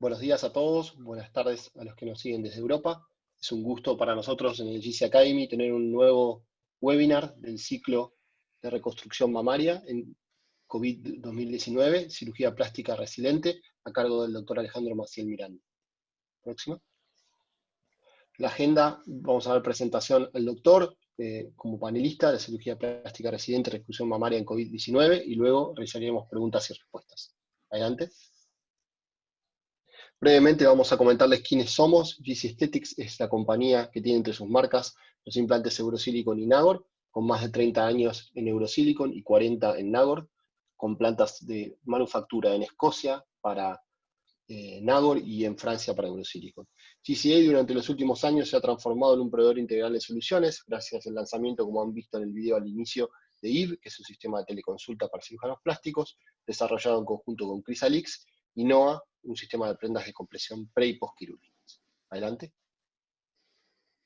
Buenos días a todos, buenas tardes a los que nos siguen desde Europa. Es un gusto para nosotros en el GC Academy tener un nuevo webinar del ciclo de reconstrucción mamaria en COVID 2019, cirugía plástica resiliente, a cargo del doctor Alejandro Maciel Miranda. Próxima. La agenda, vamos a ver presentación al doctor como panelista de cirugía plástica residente, reconstrucción mamaria en COVID-19, y luego realizaríamos preguntas y respuestas. Adelante. Brevemente vamos a comentarles quiénes somos. GC Aesthetics es la compañía que tiene entre sus marcas los implantes Eurosilicon y Nagor, con más de 30 años en Eurosilicon y 40 en Nagor, con plantas de manufactura en Escocia para Nagor y en Francia para Eurosilicon. GCA durante los últimos años se ha transformado en un proveedor integral de soluciones, gracias al lanzamiento, como han visto en el video al inicio, de IVE, que es un sistema de teleconsulta para cirujanos plásticos, desarrollado en conjunto con Chrysalix, y NOA, un sistema de prendas de compresión pre- y postquirúrgicas. Adelante.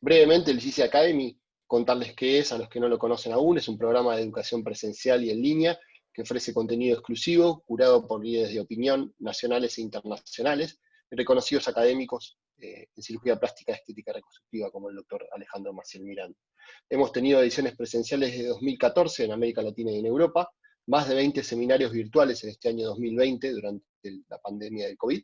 Brevemente, el GC Academy, contarles qué es, a los que no lo conocen aún, es un programa de educación presencial y en línea que ofrece contenido exclusivo, curado por líderes de opinión nacionales e internacionales, y reconocidos académicos en cirugía plástica, estética reconstructiva, como el doctor Alejandro Maciel Miranda. Hemos tenido ediciones presenciales desde 2014 en América Latina y en Europa, más de 20 seminarios virtuales en este año 2020, durante la pandemia del COVID,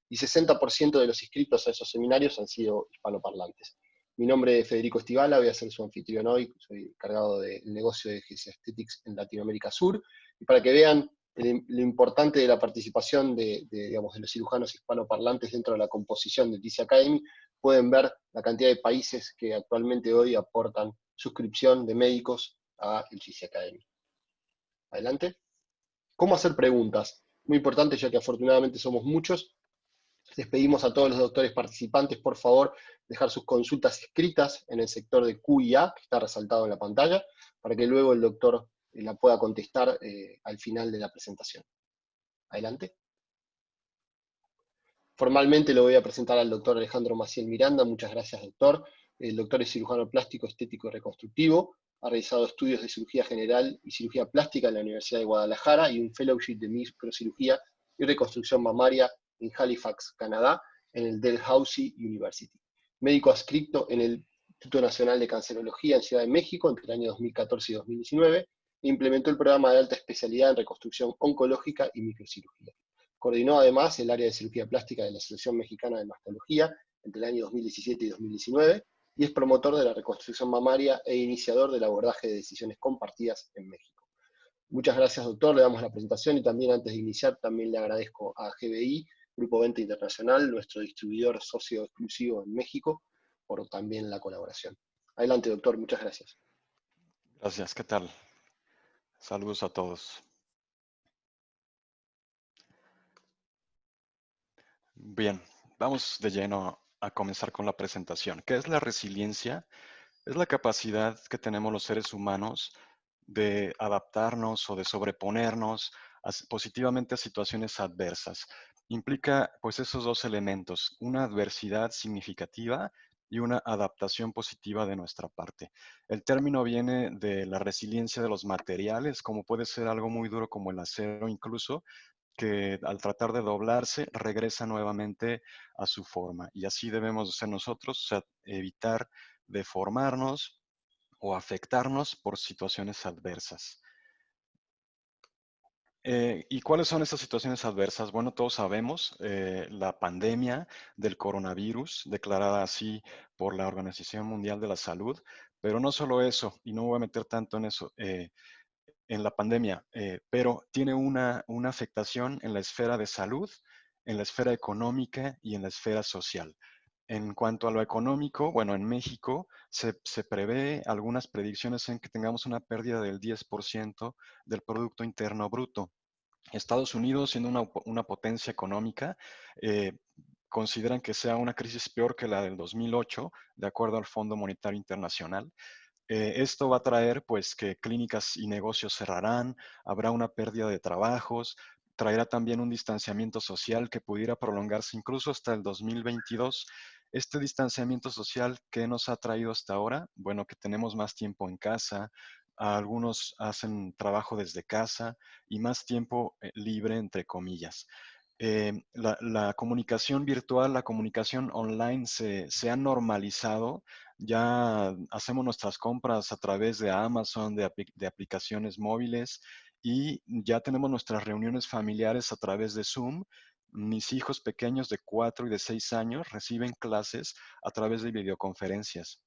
y 60% de los inscritos a esos seminarios han sido hispanoparlantes. Mi nombre es Federico Estivala, voy a ser su anfitrión hoy, soy encargado del negocio de GC Aesthetics en Latinoamérica Sur, y para que vean lo importante de la participación digamos, de los cirujanos hispanoparlantes dentro de la composición del GC Academy, pueden ver la cantidad de países que actualmente hoy aportan suscripción de médicos a el GC Academy. Adelante. ¿Cómo hacer preguntas? Muy importante, ya que afortunadamente somos muchos. Les pedimos a todos los doctores participantes, por favor, dejar sus consultas escritas en el sector de Q y A, que está resaltado en la pantalla, para que luego el doctor la pueda contestar al final de la presentación. Adelante. Formalmente lo voy a presentar al doctor Alejandro Maciel Miranda. Muchas gracias, doctor. El doctor es cirujano plástico, estético y reconstructivo. Ha realizado estudios de cirugía general y cirugía plástica en la Universidad de Guadalajara y un fellowship de microcirugía y reconstrucción mamaria en Halifax, Canadá, en el Dalhousie University. Médico adscrito en el Instituto Nacional de Cancerología en Ciudad de México entre el año 2014 y 2019, e implementó el programa de alta especialidad en reconstrucción oncológica y microcirugía. Coordinó además el área de cirugía plástica de la Asociación Mexicana de Mastología entre el año 2017 y 2019, y es promotor de la reconstrucción mamaria e iniciador del abordaje de decisiones compartidas en México. Muchas gracias, doctor, le damos la presentación, y también antes de iniciar, también le agradezco a GBI, Grupo Venta Internacional, nuestro distribuidor socio exclusivo en México, por también la colaboración. Adelante, doctor, muchas gracias. Gracias, ¿qué tal? Saludos a todos. Bien, vamos de lleno a comenzar con la presentación. ¿Qué es la resiliencia? Es la capacidad que tenemos los seres humanos de adaptarnos o de sobreponernos positivamente a situaciones adversas. Implica pues esos dos elementos, una adversidad significativa y una adaptación positiva de nuestra parte. El término viene de la resiliencia de los materiales, como puede ser algo muy duro como el acero incluso, que al tratar de doblarse regresa nuevamente a su forma. Y así debemos ser nosotros, o sea, evitar deformarnos o afectarnos por situaciones adversas. ¿Y cuáles son estas situaciones adversas? Bueno, todos sabemos la pandemia del coronavirus, declarada así por la Organización Mundial de la Salud, pero no solo eso, y no voy a meter tanto en eso, en la pandemia, pero tiene una afectación en la esfera de salud, en la esfera económica y en la esfera social. En cuanto a lo económico, bueno, en México se prevé algunas predicciones en que tengamos una pérdida del 10% del Producto Interno Bruto. Estados Unidos, siendo una potencia económica, consideran que sea una crisis peor que la del 2008, de acuerdo al Fondo Monetario Internacional. Esto va a traer pues que clínicas y negocios cerrarán, habrá una pérdida de trabajos, traerá también un distanciamiento social que pudiera prolongarse incluso hasta el 2022. Este distanciamiento social, ¿qué nos ha traído hasta ahora? Bueno, que tenemos más tiempo en casa, algunos hacen trabajo desde casa y más tiempo libre, entre comillas. La comunicación virtual, la comunicación online se ha normalizado. Ya hacemos nuestras compras a través de Amazon, de aplicaciones móviles y ya tenemos nuestras reuniones familiares a través de Zoom. Mis hijos pequeños de 4 y de 6 años reciben clases a través de videoconferencias.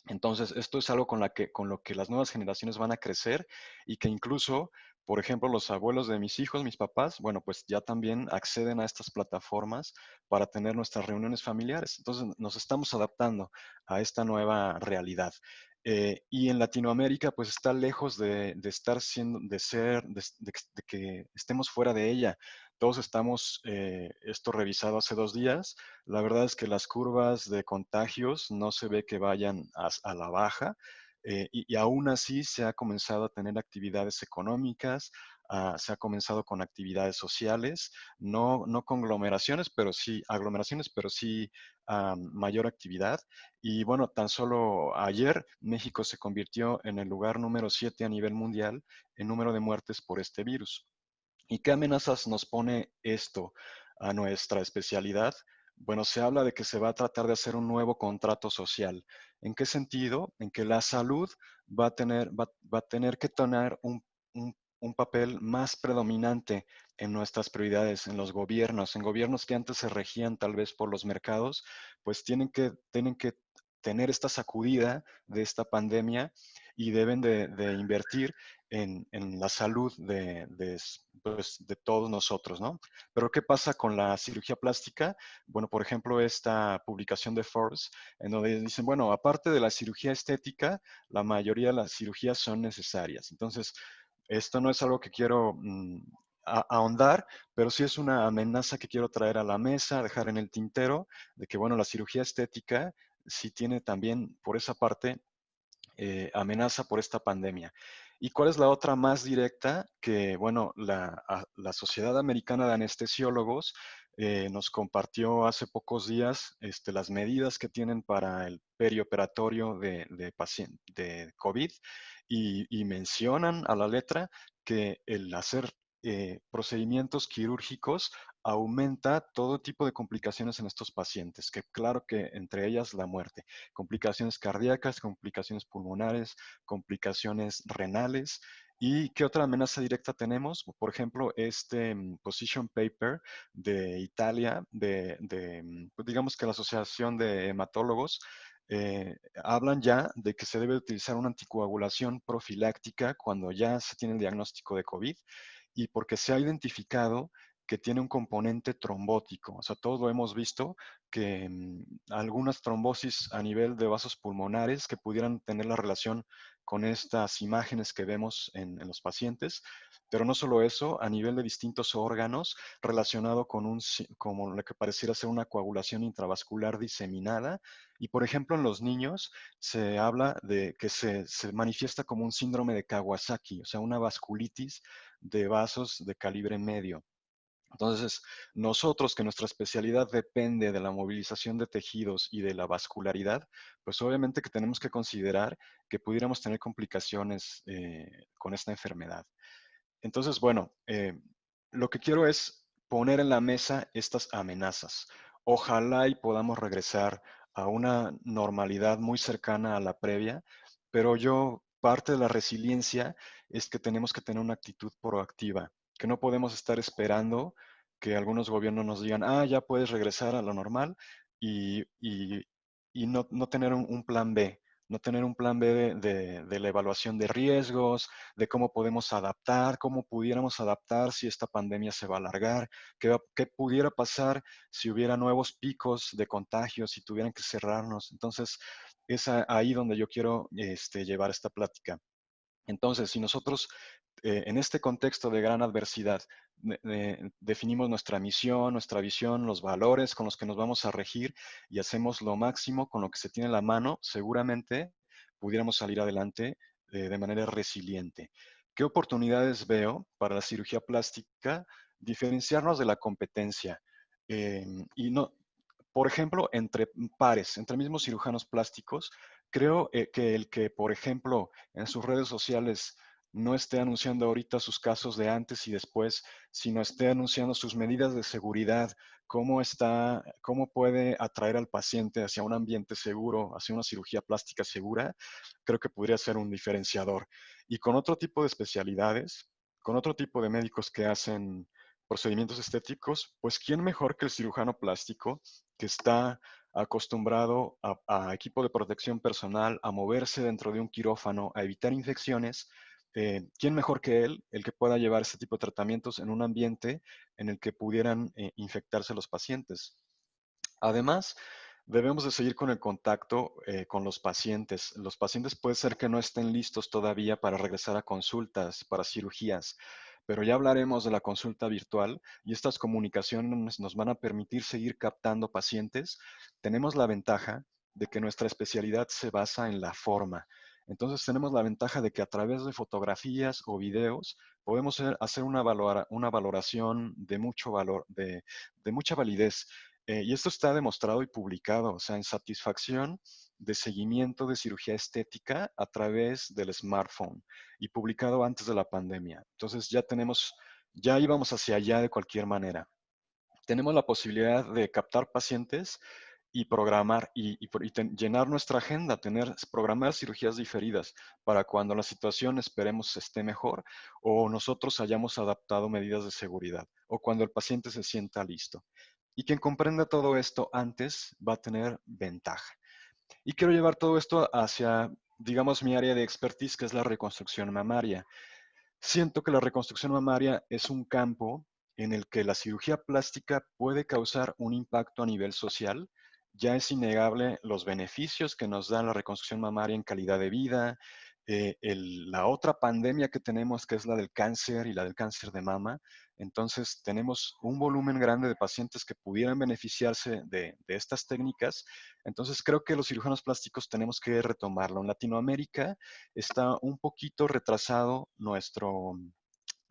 Entonces, esto es algo con lo que las nuevas generaciones van a crecer y que incluso, por ejemplo, los abuelos de mis hijos, mis papás, bueno, pues ya también acceden a estas plataformas para tener nuestras reuniones familiares. Entonces, nos estamos adaptando a esta nueva realidad. Y en Latinoamérica, pues está lejos de estar siendo, de que estemos fuera de ella. Todos estamos, esto revisado hace 2 días, la verdad es que las curvas de contagios no se ve que vayan a la baja, y aún así se ha comenzado a tener actividades económicas, se ha comenzado con actividades sociales, no aglomeraciones, pero sí mayor actividad. Y bueno, tan solo ayer México se convirtió en el lugar número 7 a nivel mundial en número de muertes por este virus. ¿Y qué amenazas nos pone esto a nuestra especialidad? Bueno, se habla de que se va a tratar de hacer un nuevo contrato social. ¿En qué sentido? En que la salud va a tener que tener un papel más predominante en nuestras prioridades, en los gobiernos, en gobiernos que antes se regían tal vez por los mercados, pues tienen que tener esta sacudida de esta pandemia y deben de invertir en la salud pues, de todos nosotros, ¿no? Pero ¿qué pasa con la cirugía plástica? Bueno, por ejemplo, esta publicación de Forbes, en donde dicen, bueno, aparte de la cirugía estética, la mayoría de las cirugías son necesarias. Entonces, esto no es algo que quiero ahondar, pero sí es una amenaza que quiero traer a la mesa, dejar en el tintero, de que, bueno, la cirugía estética sí tiene también por esa parte amenaza por esta pandemia. ¿Y cuál es la otra más directa? Que, bueno, la Sociedad Americana de Anestesiólogos nos compartió hace pocos días las medidas que tienen para el perioperatorio de COVID y mencionan a la letra que el hacer procedimientos quirúrgicos aumenta todo tipo de complicaciones en estos pacientes, que claro que entre ellas la muerte, complicaciones cardíacas, complicaciones pulmonares, complicaciones renales. ¿Y qué otra amenaza directa tenemos? Por ejemplo, este position paper de Italia, pues digamos que la Asociación de Hematólogos, hablan ya de que se debe utilizar una anticoagulación profiláctica cuando ya se tiene el diagnóstico de COVID y porque se ha identificado que tiene un componente trombótico. O sea, todos lo hemos visto, que algunas trombosis a nivel de vasos pulmonares que pudieran tener la relación con estas imágenes que vemos en los pacientes, pero no solo eso, a nivel de distintos órganos relacionado con como lo que pareciera ser una coagulación intravascular diseminada. Y por ejemplo, en los niños se habla de que se manifiesta como un síndrome de Kawasaki, o sea, una vasculitis de vasos de calibre medio. Entonces, nosotros que nuestra especialidad depende de la movilización de tejidos y de la vascularidad, pues obviamente que tenemos que considerar que pudiéramos tener complicaciones con esta enfermedad. Entonces, bueno, lo que quiero es poner en la mesa estas amenazas. Ojalá y podamos regresar a una normalidad muy cercana a la previa, pero parte de la resiliencia es que tenemos que tener una actitud proactiva, que no podemos estar esperando que algunos gobiernos nos digan, ya puedes regresar a lo normal y no tener un plan B, no tener un plan B de la evaluación de riesgos, de cómo podemos adaptar, cómo pudiéramos adaptar si esta pandemia se va a alargar, qué pudiera pasar si hubiera nuevos picos de contagios, si tuvieran que cerrarnos. Entonces, es ahí donde yo quiero llevar esta plática. Entonces, si nosotros en este contexto de gran adversidad definimos nuestra misión, nuestra visión, los valores con los que nos vamos a regir y hacemos lo máximo con lo que se tiene en la mano, seguramente pudiéramos salir adelante de manera resiliente. ¿Qué oportunidades veo para la cirugía plástica? Diferenciarnos de la competencia. Y no, por ejemplo, entre pares, entre mismos cirujanos plásticos, creo que el que, por ejemplo, en sus redes sociales no esté anunciando ahorita sus casos de antes y después, sino esté anunciando sus medidas de seguridad, cómo puede atraer al paciente hacia un ambiente seguro, hacia una cirugía plástica segura, creo que podría ser un diferenciador. Y con otro tipo de especialidades, con otro tipo de médicos que hacen procedimientos estéticos, pues ¿quién mejor que el cirujano plástico que está acostumbrado a equipo de protección personal, a moverse dentro de un quirófano, a evitar infecciones? ¿Quién mejor que él, el que pueda llevar este tipo de tratamientos en un ambiente en el que pudieran infectarse los pacientes? Además, debemos de seguir con el contacto con los pacientes. Los pacientes puede ser que no estén listos todavía para regresar a consultas, para cirugías, pero ya hablaremos de la consulta virtual y estas comunicaciones nos van a permitir seguir captando pacientes. Tenemos la ventaja de que nuestra especialidad se basa en la forma. Entonces tenemos la ventaja de que a través de fotografías o videos podemos hacer una valoración de mucho valor, de mucha validez. Y esto está demostrado y publicado, o sea, en satisfacción de seguimiento de cirugía estética a través del smartphone y publicado antes de la pandemia. Entonces ya íbamos hacia allá de cualquier manera. Tenemos la posibilidad de captar pacientes y programar llenar nuestra agenda, programar cirugías diferidas para cuando la situación esperemos esté mejor o nosotros hayamos adaptado medidas de seguridad o cuando el paciente se sienta listo. Y quien comprenda todo esto antes va a tener ventaja. Y quiero llevar todo esto hacia, digamos, mi área de expertise, que es la reconstrucción mamaria. Siento que la reconstrucción mamaria es un campo en el que la cirugía plástica puede causar un impacto a nivel social. Ya es innegable los beneficios que nos da la reconstrucción mamaria en calidad de vida. La otra pandemia que tenemos, que es la del cáncer y la del cáncer de mama. Entonces, tenemos un volumen grande de pacientes que pudieran beneficiarse de estas técnicas. Entonces, creo que los cirujanos plásticos tenemos que retomarlo. En Latinoamérica, está un poquito retrasado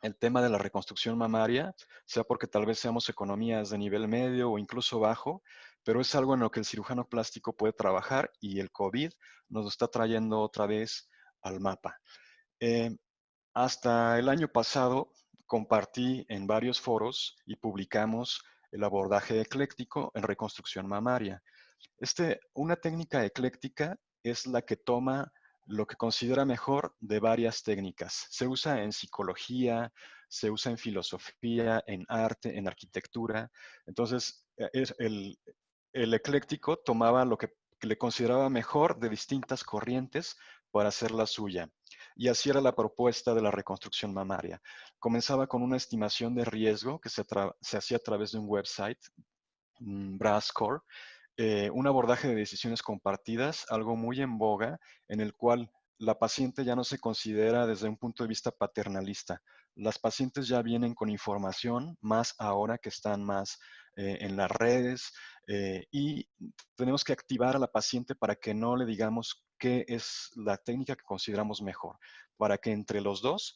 el tema de la reconstrucción mamaria, sea porque tal vez seamos economías de nivel medio o incluso bajo, pero es algo en lo que el cirujano plástico puede trabajar y el COVID nos lo está trayendo otra vez al mapa. Eh, Hasta el año pasado compartí en varios foros y publicamos el abordaje ecléctico en reconstrucción mamaria. Una técnica ecléctica es la que toma lo que considera mejor de varias técnicas. Se usa en psicología, se usa en filosofía, en arte, en arquitectura. Entonces, el ecléctico tomaba lo que le consideraba mejor de distintas corrientes para hacer la suya. Y así era la propuesta de la reconstrucción mamaria. Comenzaba con una estimación de riesgo que se hacía a través de un website, Brascore, un abordaje de decisiones compartidas, algo muy en boga, en el cual la paciente ya no se considera desde un punto de vista paternalista. Las pacientes ya vienen con información, más ahora que están más en las redes, y tenemos que activar a la paciente para que no le digamos qué es la técnica que consideramos mejor, para que entre los dos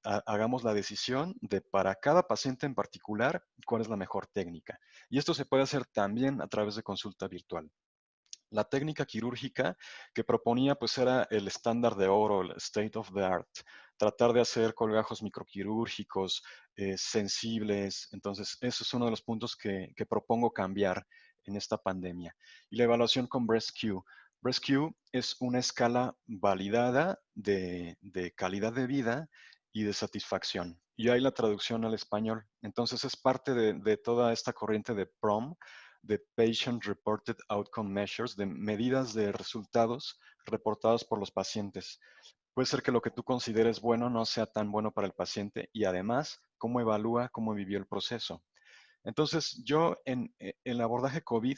hagamos la decisión de para cada paciente en particular cuál es la mejor técnica. Y esto se puede hacer también a través de consulta virtual. La técnica quirúrgica que proponía pues era el estándar de oro, el state of the art, tratar de hacer colgajos microquirúrgicos sensibles. Entonces, eso es uno de los puntos que propongo cambiar en esta pandemia. Y la evaluación con BreastQ. BreastQ es una escala validada de calidad de vida y de satisfacción. Y hay la traducción al español. Entonces, es parte de toda esta corriente de PROM, de Patient Reported Outcome Measures, de medidas de resultados reportados por los pacientes. Puede ser que lo que tú consideres bueno no sea tan bueno para el paciente y además cómo evalúa, cómo vivió el proceso. Entonces, yo en el abordaje COVID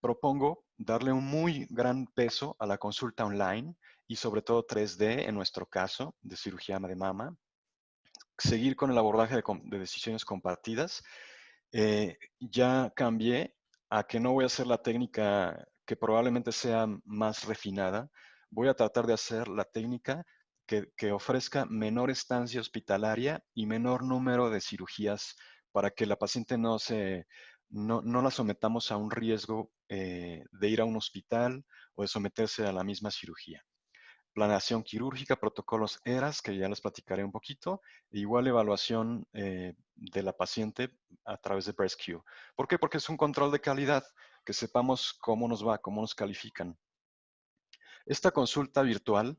propongo darle un muy gran peso a la consulta online y sobre todo 3D en nuestro caso de cirugía de mama, seguir con el abordaje de decisiones compartidas. Ya cambié a que no voy a hacer la técnica que probablemente sea más refinada. Voy a tratar de hacer la técnica que ofrezca menor estancia hospitalaria y menor número de cirugías para que la paciente no la sometamos a un riesgo de ir a un hospital o de someterse a la misma cirugía. planeación quirúrgica, protocolos ERAS, que ya les platicaré un poquito, e igual evaluación de la paciente a través de BreastQ. ¿Por qué? Porque es un control de calidad, que sepamos cómo nos va, cómo nos califican. Esta consulta virtual,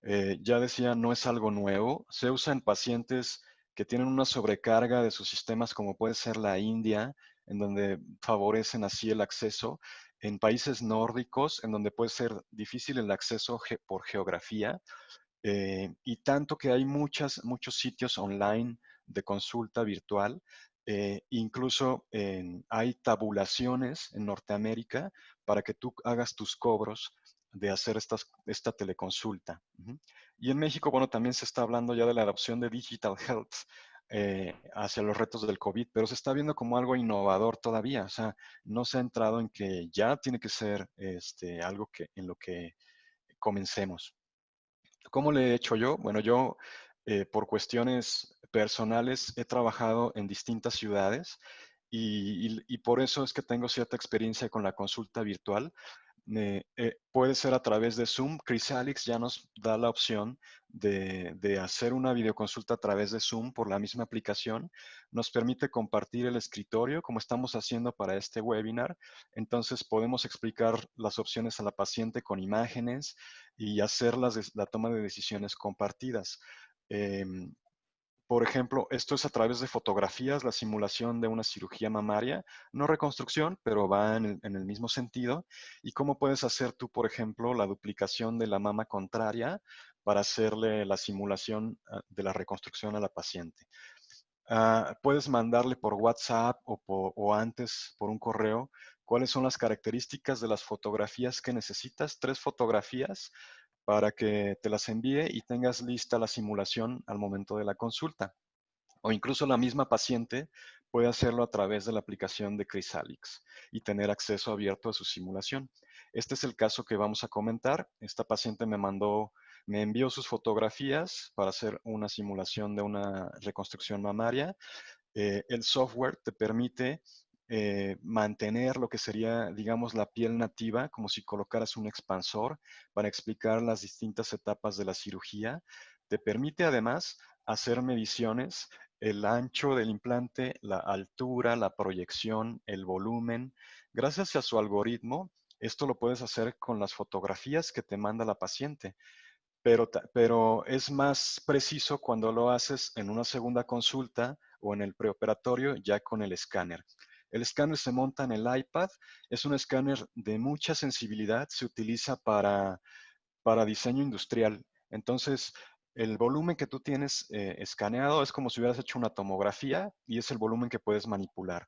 ya decía, no es algo nuevo. Se usa en pacientes que tienen una sobrecarga de sus sistemas, como puede ser la India, en donde favorecen así el acceso. En países nórdicos, en donde puede ser difícil el acceso por geografía, y tanto que hay muchos sitios online de consulta virtual. Incluso hay tabulaciones en Norteamérica para que tú hagas tus cobros de hacer esta teleconsulta. Y en México, bueno, también se está hablando ya de la adopción de Digital Health hacia los retos del COVID, pero se está viendo como algo innovador todavía. O sea, no se ha entrado en que ya tiene que ser algo en lo que comencemos. ¿Cómo le he hecho yo? Bueno, yo por cuestiones personales he trabajado en distintas ciudades y por eso es que tengo cierta experiencia con la consulta virtual. Puede ser a través de Zoom. Chrysalix ya nos da la opción de hacer una videoconsulta a través de Zoom por la misma aplicación. Nos permite compartir el escritorio como estamos haciendo para este webinar. Entonces podemos explicar las opciones a la paciente con imágenes y hacer la toma de decisiones compartidas. Em, por ejemplo, esto es a través de fotografías, la simulación de una cirugía mamaria, no reconstrucción, pero va en el mismo sentido. ¿Y cómo puedes hacer tú, por ejemplo, la duplicación de la mama contraria para hacerle la simulación de la reconstrucción a la paciente? Puedes mandarle por WhatsApp o antes por un correo cuáles son las características de las fotografías que necesitas, 3 fotografías, para que te las envíe y tengas lista la simulación al momento de la consulta. O incluso la misma paciente puede hacerlo a través de la aplicación de Chrysalix y tener acceso abierto a su simulación. Este es el caso que vamos a comentar. Esta paciente me envió sus fotografías para hacer una simulación de una reconstrucción mamaria. El software te permite mantener lo que sería, digamos, la piel nativa, como si colocaras un expansor para explicar las distintas etapas de la cirugía. Te permite además hacer mediciones, el ancho del implante, la altura, la proyección, el volumen. Gracias a su algoritmo, esto lo puedes hacer con las fotografías que te manda la paciente. Pero es más preciso cuando lo haces en una segunda consulta o en el preoperatorio ya con el escáner. El escáner se monta en el iPad, es un escáner de mucha sensibilidad, se utiliza para diseño industrial. Entonces, el volumen que tú tienes escaneado es como si hubieras hecho una tomografía y es el volumen que puedes manipular.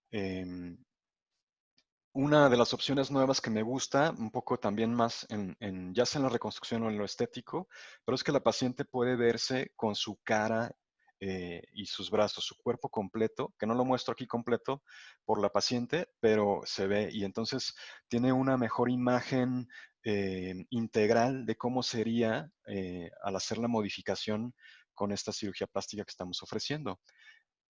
Em, una de las opciones nuevas que me gusta, un poco también más ya sea en la reconstrucción o en lo estético, pero es que la paciente puede verse con su cara y sus brazos, su cuerpo completo, que no lo muestro aquí completo por la paciente, pero se ve y entonces tiene una mejor imagen integral de cómo sería al hacer la modificación con esta cirugía plástica que estamos ofreciendo.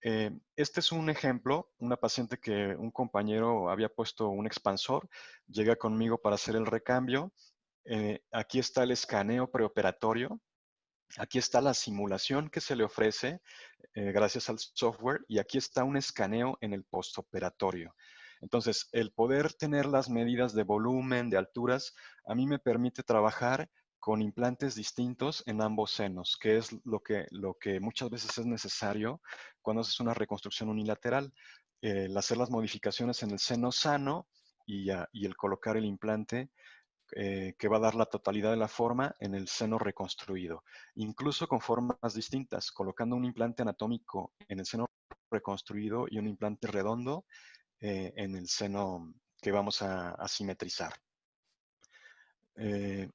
Este es un ejemplo, una paciente que un compañero había puesto un expansor, llega conmigo para hacer el recambio. Aquí está el escaneo preoperatorio, aquí está la simulación que se le ofrece gracias al software y aquí está un escaneo en el postoperatorio. Entonces, el poder tener las medidas de volumen, de alturas, a mí me permite trabajar con implantes distintos en ambos senos, que es lo que muchas veces es necesario cuando haces una reconstrucción unilateral. El hacer las modificaciones en el seno sano y el colocar el implante que va a dar la totalidad de la forma en el seno reconstruido, incluso con formas distintas, colocando un implante anatómico en el seno reconstruido y un implante redondo en el seno que vamos a simetrizar. Eh,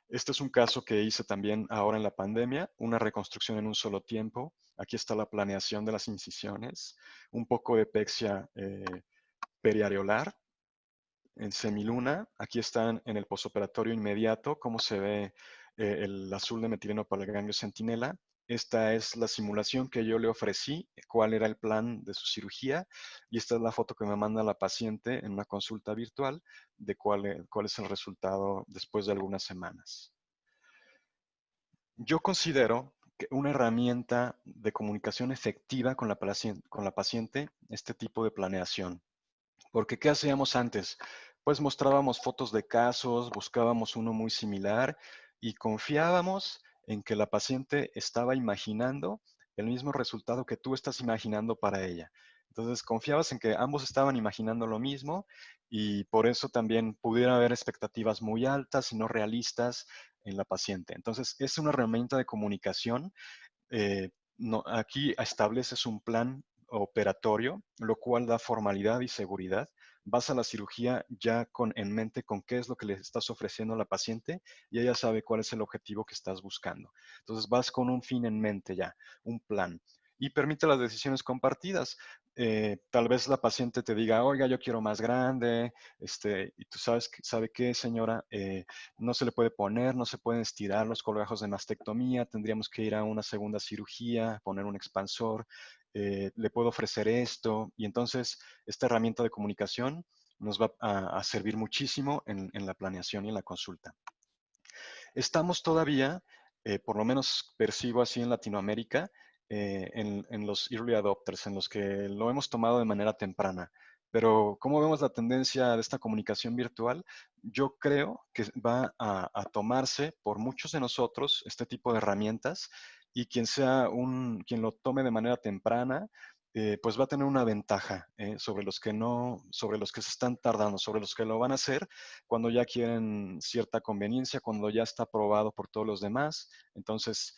este es un caso que hice también ahora en la pandemia, una reconstrucción en un solo tiempo. Aquí está la planeación de las incisiones, un poco de pexia periareolar en semiluna. Aquí están en el posoperatorio inmediato, cómo se ve el azul de metileno para el ganglio centinela. Esta es la simulación que yo le ofrecí, cuál era el plan de su cirugía, y esta es la foto que me manda la paciente en una consulta virtual de cuál es el resultado después de algunas semanas. Yo considero que una herramienta de comunicación efectiva con la paciente, este tipo de planeación. Porque ¿qué hacíamos antes? Pues mostrábamos fotos de casos, buscábamos uno muy similar y confiábamos en que la paciente estaba imaginando el mismo resultado que tú estás imaginando para ella. Entonces confiabas en que ambos estaban imaginando lo mismo y por eso también pudiera haber expectativas muy altas y no realistas en la paciente. Entonces es una herramienta de comunicación. Aquí estableces un plan operatorio, lo cual da formalidad y seguridad. Vas a la cirugía ya en mente con qué es lo que le estás ofreciendo a la paciente y ella sabe cuál es el objetivo que estás buscando. Entonces vas con un fin en mente ya, un plan. Y permite las decisiones compartidas. Tal vez la paciente te diga, oiga, yo quiero más grande, y tú sabes, ¿sabe qué, señora? No se le puede poner, no se pueden estirar los colgajos de mastectomía, tendríamos que ir a una segunda cirugía, poner un expansor, le puedo ofrecer esto, y entonces esta herramienta de comunicación nos va a servir muchísimo en la planeación y en la consulta. Estamos todavía, por lo menos percibo así en Latinoamérica, en los early adopters, en los que lo hemos tomado de manera temprana. Pero ¿cómo vemos la tendencia de esta comunicación virtual? Yo creo que va a tomarse por muchos de nosotros este tipo de herramientas y quien lo tome de manera temprana, pues va a tener una ventaja sobre los que no, sobre los que se están tardando, sobre los que lo van a hacer cuando ya quieren cierta conveniencia, cuando ya está aprobado por todos los demás. Entonces,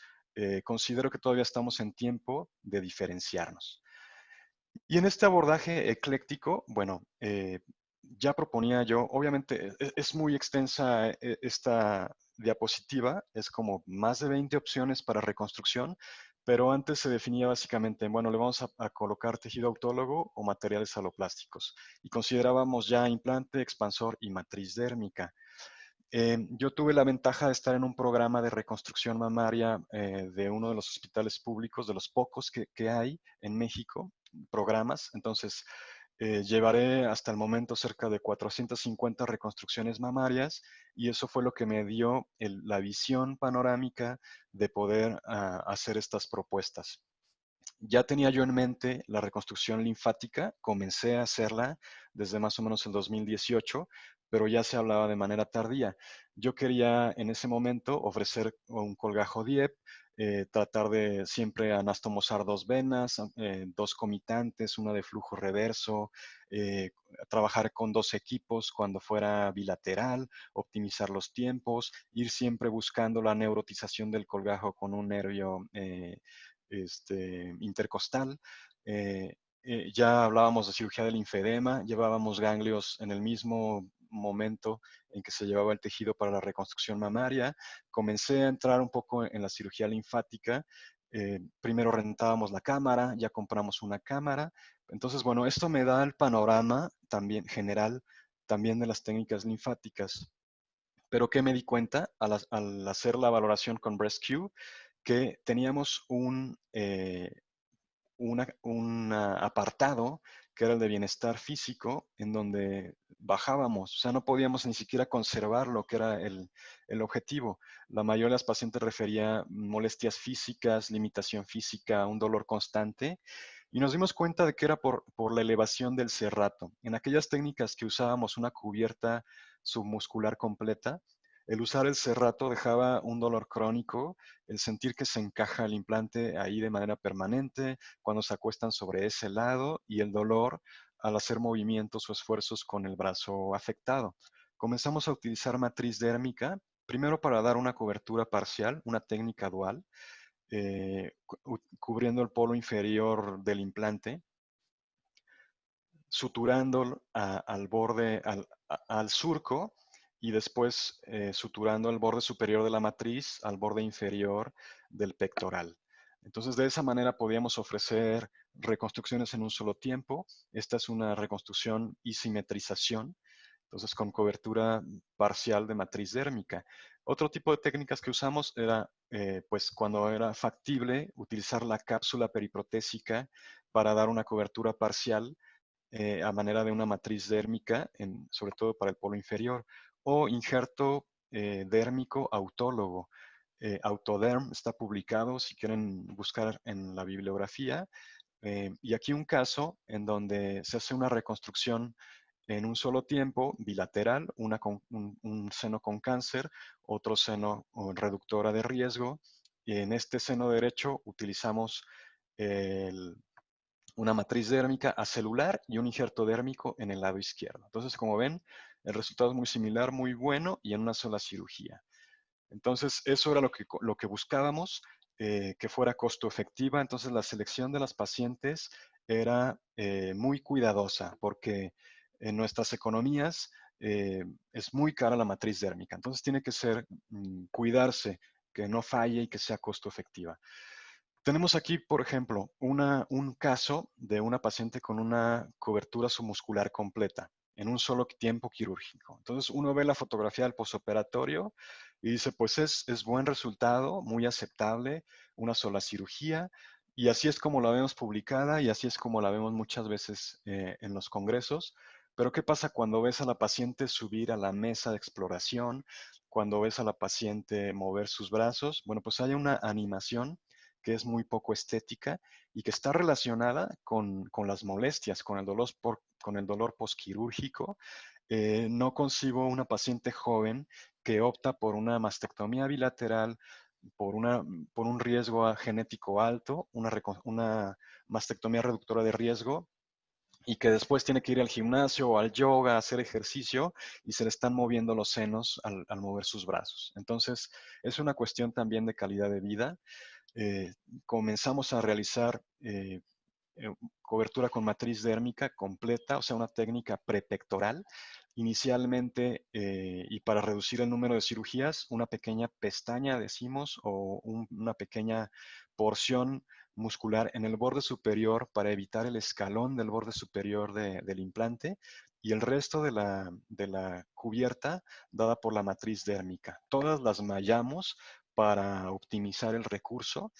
considero que todavía estamos en tiempo de diferenciarnos. Y en este abordaje ecléctico, bueno, ya proponía yo, obviamente es muy extensa esta diapositiva, es como más de 20 opciones para reconstrucción, pero antes se definía básicamente, bueno, le vamos a colocar tejido autólogo o materiales aloplásticos. Y considerábamos ya implante, expansor y matriz dérmica. Yo tuve la ventaja de estar en un programa de reconstrucción mamaria de uno de los hospitales públicos, de los pocos que hay en México, programas. Entonces, llevaré hasta el momento cerca de 450 reconstrucciones mamarias y eso fue lo que me dio la visión panorámica de poder hacer estas propuestas. Ya tenía yo en mente la reconstrucción linfática, comencé a hacerla desde más o menos el 2018, pero ya se hablaba de manera tardía. Yo quería en ese momento ofrecer un colgajo DIEP, tratar de siempre anastomosar dos venas, dos comitantes, una de flujo reverso, eh, trabajar con dos equipos cuando fuera bilateral, optimizar los tiempos, ir siempre buscando la neurotización del colgajo con un nervio intercostal. Ya hablábamos de cirugía del linfedema, llevábamos ganglios en el mismo momento en que se llevaba el tejido para la reconstrucción mamaria. Comencé a entrar un poco en la cirugía linfática. Primero rentábamos la cámara, ya compramos una cámara. Entonces, bueno, esto me da el panorama también general, también de las técnicas linfáticas. Pero ¿qué me di cuenta al hacer la valoración con BreastQ? Que teníamos un apartado que era el de bienestar físico, en donde bajábamos, o sea, no podíamos ni siquiera conservar lo que era el objetivo. La mayoría de las pacientes refería molestias físicas, limitación física, un dolor constante, y nos dimos cuenta de que era por la elevación del serrato. En aquellas técnicas que usábamos una cubierta submuscular completa, el usar el serrato dejaba un dolor crónico, el sentir que se encaja el implante ahí de manera permanente, cuando se acuestan sobre ese lado y el dolor al hacer movimientos o esfuerzos con el brazo afectado. Comenzamos a utilizar matriz dérmica, primero para dar una cobertura parcial, una técnica dual, cubriendo el polo inferior del implante, suturando al borde, al surco y después suturando el borde superior de la matriz al borde inferior del pectoral. Entonces, de esa manera podíamos ofrecer reconstrucciones en un solo tiempo. Esta es una reconstrucción y simetrización, entonces con cobertura parcial de matriz dérmica. Otro tipo de técnicas que usamos era, pues cuando era factible, utilizar la cápsula periprotésica para dar una cobertura parcial a manera de una matriz dérmica, sobre todo para el polo inferior, o injerto dérmico autólogo. Autoderm, está publicado si quieren buscar en la bibliografía. Y aquí un caso en donde se hace una reconstrucción en un solo tiempo, bilateral, un seno con cáncer, otro seno reductora de riesgo. Y en este seno derecho utilizamos el, una matriz dérmica acelular y un injerto dérmico en el lado izquierdo. Entonces, como ven, el resultado es muy similar, muy bueno y en una sola cirugía. Entonces, eso era lo que buscábamos, que fuera costo efectiva. Entonces, la selección de las pacientes era muy cuidadosa porque en nuestras economías es muy cara la matriz dérmica. Entonces, tiene que ser cuidarse, que no falle y que sea costo efectiva. Tenemos aquí, por ejemplo, un caso de una paciente con una cobertura submuscular completa en un solo tiempo quirúrgico. Entonces uno ve la fotografía del posoperatorio y dice, pues es buen resultado, muy aceptable, una sola cirugía. Y así es como la vemos publicada y así es como la vemos muchas veces en los congresos. Pero ¿qué pasa cuando ves a la paciente subir a la mesa de exploración? Cuando ves a la paciente mover sus brazos, bueno, pues hay una animación que es muy poco estética y que está relacionada con las molestias, con el dolor posquirúrgico. No concibo una paciente joven que opta por una mastectomía bilateral por un riesgo genético alto, una mastectomía reductora de riesgo, y que después tiene que ir al gimnasio o al yoga a hacer ejercicio y se le están moviendo los senos al mover sus brazos. Entonces, es una cuestión también de calidad de vida. eh, Comenzamos a realizar eh, cobertura con matriz dérmica completa, o sea, una técnica prepectoral. Inicialmente, y para reducir el número de cirugías, una pequeña pestaña, decimos, o una pequeña porción muscular en el borde superior para evitar el escalón del borde superior del implante y el resto de la cubierta dada por la matriz dérmica. Todas las mallamos para optimizar el recurso.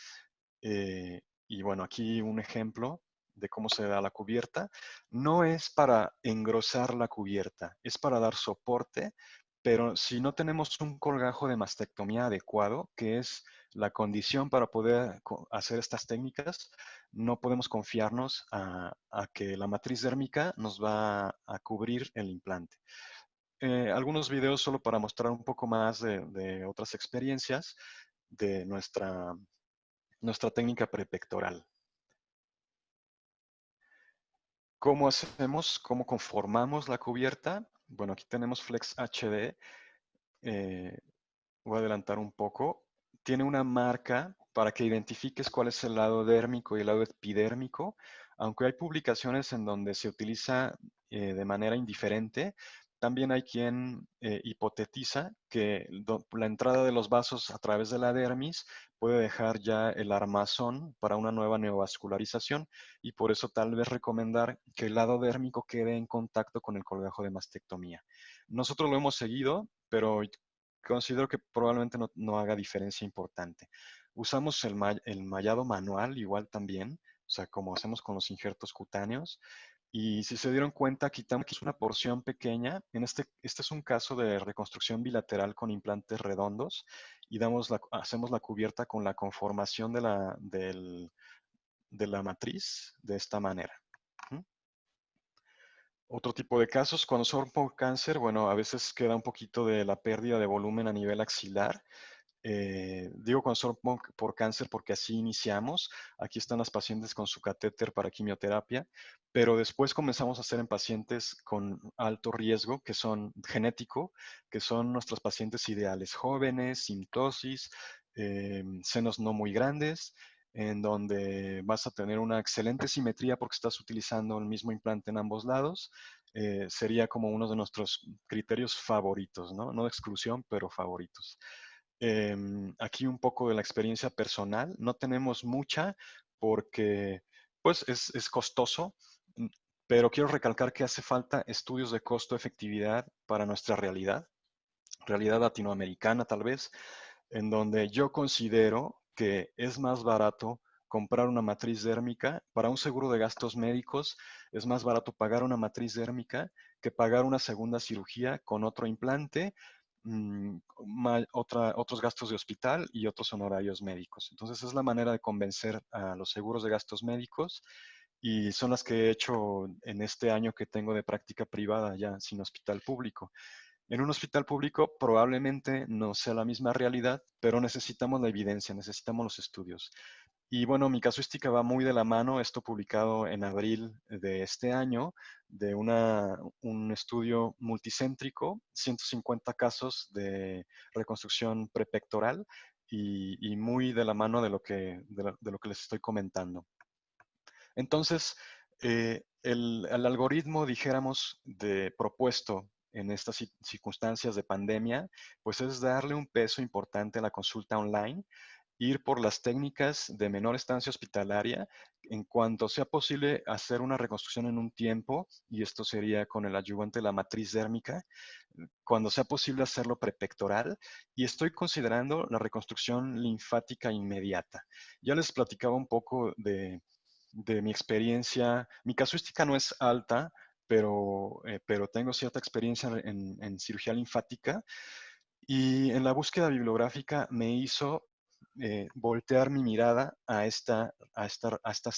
Y bueno, aquí un ejemplo de cómo se da la cubierta. No es para engrosar la cubierta, es para dar soporte, pero si no tenemos un colgajo de mastectomía adecuado, que es la condición para poder hacer estas técnicas, no podemos confiarnos a que la matriz dérmica nos va a cubrir el implante. Algunos videos solo para mostrar un poco más de otras experiencias de nuestra técnica prepectoral. ¿Cómo hacemos? ¿Cómo conformamos la cubierta? Bueno, aquí tenemos Flex HD. eh, Voy a adelantar un poco. Tiene una marca para que identifiques cuál es el lado dérmico y el lado epidérmico, aunque hay publicaciones en donde se utiliza de manera indiferente. También hay quien hipotetiza que la entrada de los vasos a través de la dermis puede dejar ya el armazón para una nueva neovascularización y por eso tal vez recomendar que el lado dérmico quede en contacto con el colgajo de mastectomía. Nosotros lo hemos seguido, pero considero que probablemente no haga diferencia importante. Usamos el mallado manual igual también, o sea, como hacemos con los injertos cutáneos. Y si se dieron cuenta, quitamos una porción pequeña. Este es un caso de reconstrucción bilateral con implantes redondos y hacemos la cubierta con la conformación de la matriz de esta manera. Otro tipo de casos, cuando son por cáncer, bueno, a veces queda un poquito de la pérdida de volumen a nivel axilar. Digo cuando son por cáncer porque así iniciamos. Aquí están las pacientes con su catéter para quimioterapia, pero después comenzamos a hacer en pacientes con alto riesgo, que son genético, que son nuestros pacientes ideales, jóvenes, sin ptosis, senos no muy grandes, en donde vas a tener una excelente simetría porque estás utilizando el mismo implante en ambos lados. Sería como uno de nuestros criterios favoritos, ¿no? No de exclusión, pero favoritos. Aquí un poco de la experiencia personal. No tenemos mucha porque pues es costoso, pero quiero recalcar que hace falta estudios de costo-efectividad para nuestra realidad latinoamericana tal vez, en donde yo considero que es más barato comprar una matriz dérmica. Para un seguro de gastos médicos es más barato pagar una matriz dérmica que pagar una segunda cirugía con otro implante otros gastos de hospital y otros honorarios médicos. Entonces es la manera de convencer a los seguros de gastos médicos y son las que he hecho en este año que tengo de práctica privada ya sin hospital público. En un hospital público probablemente no sea la misma realidad, pero necesitamos la evidencia, necesitamos los estudios. Y bueno, mi casuística va muy de la mano, esto publicado en abril de este año, de un estudio multicéntrico, 150 casos de reconstrucción prepectoral y muy de la mano de lo que les estoy comentando. Entonces, el algoritmo, dijéramos, de propuesto en estas circunstancias de pandemia, pues es darle un peso importante a la consulta online, ir por las técnicas de menor estancia hospitalaria, en cuanto sea posible hacer una reconstrucción en un tiempo, y esto sería con el adyuvante de la matriz dérmica, cuando sea posible hacerlo prepectoral, y estoy considerando la reconstrucción linfática inmediata. Ya les platicaba un poco de mi experiencia. Mi casuística no es alta, pero tengo cierta experiencia en cirugía linfática y en la búsqueda bibliográfica me hizo voltear mi mirada a estas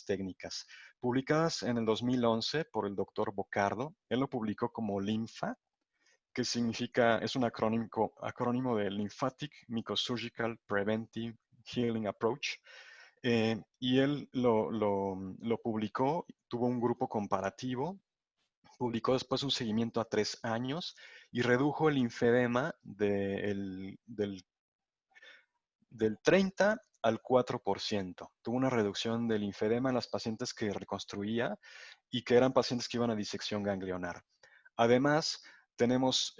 técnicas. Publicadas en el 2011 por el doctor Bocardo, él lo publicó como LINFA, que significa, es un acrónimo de Lymphatic Microsurgical Preventive Healing Approach, y él lo publicó, tuvo un grupo comparativo, publicó después un seguimiento a 3 años y redujo el linfedema del 30 al 4%. Tuvo una reducción del linfedema en las pacientes que reconstruía y que eran pacientes que iban a disección ganglionar. Además, tenemos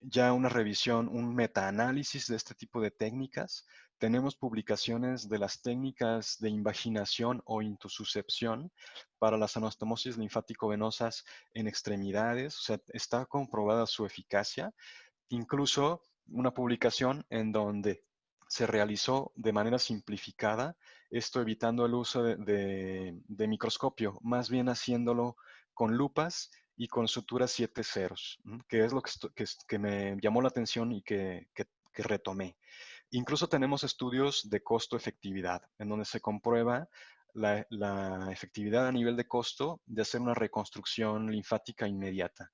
ya una revisión, un metaanálisis de este tipo de técnicas. Tenemos publicaciones de las técnicas de invaginación o intususcepción para las anastomosis linfático-venosas en extremidades. O sea, está comprobada su eficacia. Incluso una publicación en donde se realizó de manera simplificada, esto evitando el uso de microscopio, más bien haciéndolo con lupas y con suturas 7 ceros, que es lo que me llamó la atención y que retomé. Incluso tenemos estudios de costo-efectividad, en donde se comprueba la efectividad a nivel de costo de hacer una reconstrucción linfática inmediata.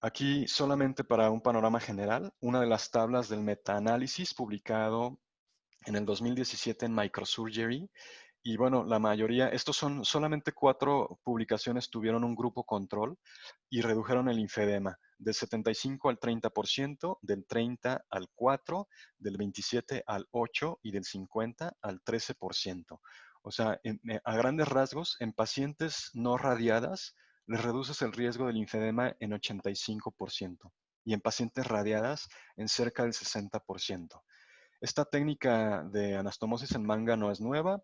Aquí solamente para un panorama general, una de las tablas del metaanálisis publicado en el 2017 en Microsurgery. Y bueno, la mayoría, estos son solamente 4 publicaciones, tuvieron un grupo control y redujeron el linfedema del 75 al 30%, del 30 al 4, del 27 al 8 y del 50 al 13%. O sea, a grandes rasgos, en pacientes no radiadas, les reduces el riesgo del linfedema en 85% y en pacientes radiadas en cerca del 60%. Esta técnica de anastomosis en manga no es nueva,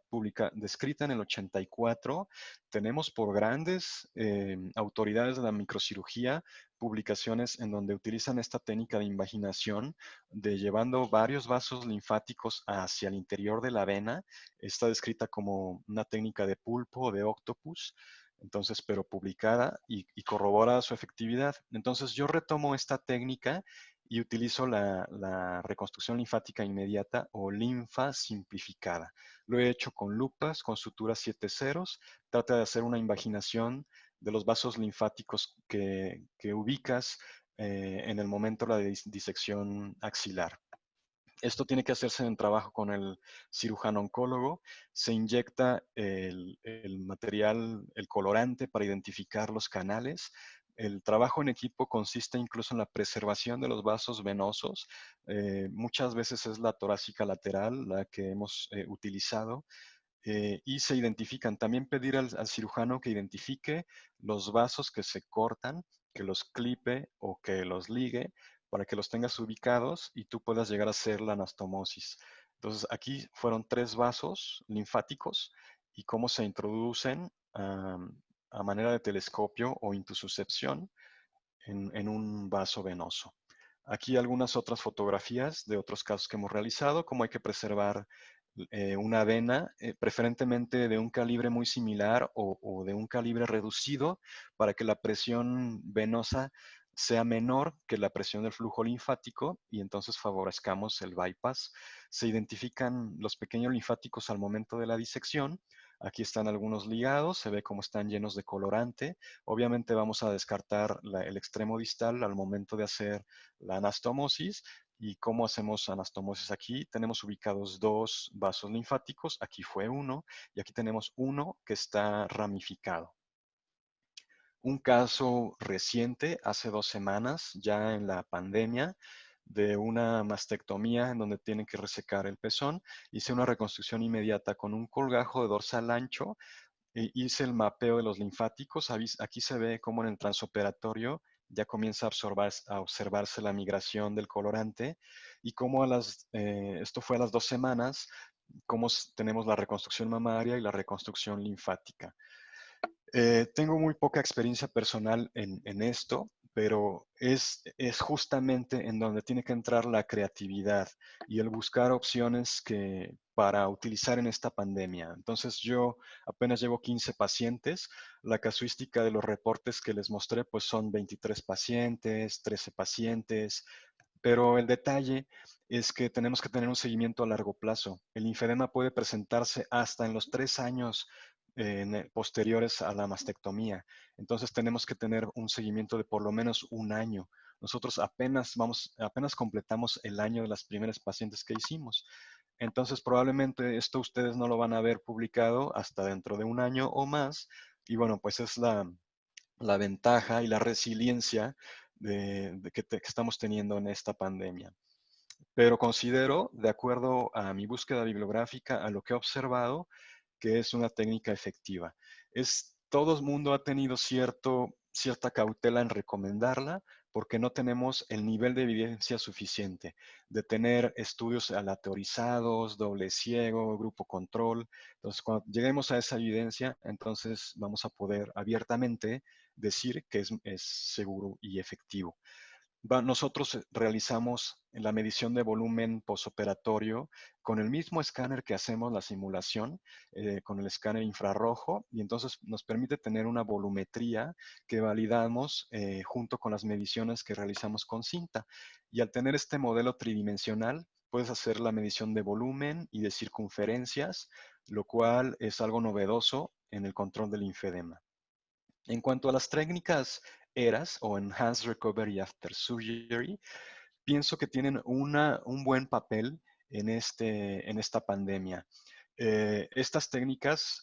descrita en el 84. Tenemos por grandes autoridades de la microcirugía publicaciones en donde utilizan esta técnica de invaginación, de llevando varios vasos linfáticos hacia el interior de la vena. Está descrita como una técnica de pulpo o de octopus. Entonces, pero publicada y corrobora su efectividad. Entonces, yo retomo esta técnica y utilizo la reconstrucción linfática inmediata o linfa simplificada. Lo he hecho con lupas, con suturas 7 ceros. Trata de hacer una invaginación de los vasos linfáticos que ubicas en el momento de la disección axilar. Esto tiene que hacerse en trabajo con el cirujano oncólogo. Se inyecta el material, el colorante para identificar los canales. El trabajo en equipo consiste incluso en la preservación de los vasos venosos. Muchas veces es la torácica lateral la que hemos utilizado. Y se identifican. También pedir al cirujano que identifique los vasos que se cortan, que los clipe o que los ligue para que los tengas ubicados y tú puedas llegar a hacer la anastomosis. Entonces, aquí fueron 3 vasos linfáticos y cómo se introducen a manera de telescopio o intususcepción en un vaso venoso. Aquí algunas otras fotografías de otros casos que hemos realizado, cómo hay que preservar una vena, preferentemente de un calibre muy similar o de un calibre reducido para que la presión venosa sea menor que la presión del flujo linfático y entonces favorezcamos el bypass. Se identifican los pequeños linfáticos al momento de la disección. Aquí están algunos ligados, se ve cómo están llenos de colorante. Obviamente vamos a descartar el extremo distal al momento de hacer la anastomosis. ¿Y cómo hacemos anastomosis aquí? Tenemos ubicados dos vasos linfáticos, aquí fue uno, y aquí tenemos uno que está ramificado. Un caso reciente, hace 2 semanas, ya en la pandemia, de una mastectomía en donde tienen que resecar el pezón. Hice una reconstrucción inmediata con un colgajo de dorsal ancho. Hice el mapeo de los linfáticos. Aquí se ve cómo en el transoperatorio ya comienza a observarse la migración del colorante y cómo esto fue a las 2 semanas, cómo tenemos la reconstrucción mamaria y la reconstrucción linfática. Tengo muy poca experiencia personal en esto, pero es justamente en donde tiene que entrar la creatividad y el buscar opciones para utilizar en esta pandemia. Entonces yo apenas llevo 15 pacientes. La casuística de los reportes que les mostré pues son 23 pacientes, 13 pacientes, pero el detalle es que tenemos que tener un seguimiento a largo plazo. El linfedema puede presentarse hasta en los 3 años posteriores a la mastectomía. Entonces tenemos que tener un seguimiento de por lo menos un año. Nosotros apenas completamos el año de las primeras pacientes que hicimos. Entonces probablemente esto ustedes no lo van a ver publicado hasta dentro de un año o más. Y bueno, pues es la ventaja y la resiliencia que estamos teniendo en esta pandemia. Pero considero, de acuerdo a mi búsqueda bibliográfica, a lo que he observado, que es una técnica efectiva. Todo el mundo ha tenido cierta cautela en recomendarla porque no tenemos el nivel de evidencia suficiente de tener estudios aleatorizados, doble ciego, grupo control. Entonces, cuando lleguemos a esa evidencia, entonces vamos a poder abiertamente decir que es seguro y efectivo. Nosotros realizamos la medición de volumen posoperatorio con el mismo escáner que hacemos la simulación, con el escáner infrarrojo, y entonces nos permite tener una volumetría que validamos junto con las mediciones que realizamos con cinta. Y al tener este modelo tridimensional, puedes hacer la medición de volumen y de circunferencias, lo cual es algo novedoso en el control del linfedema. En cuanto a las técnicas ERAS o Enhanced Recovery After Surgery, pienso que tienen un buen papel en esta pandemia. Estas técnicas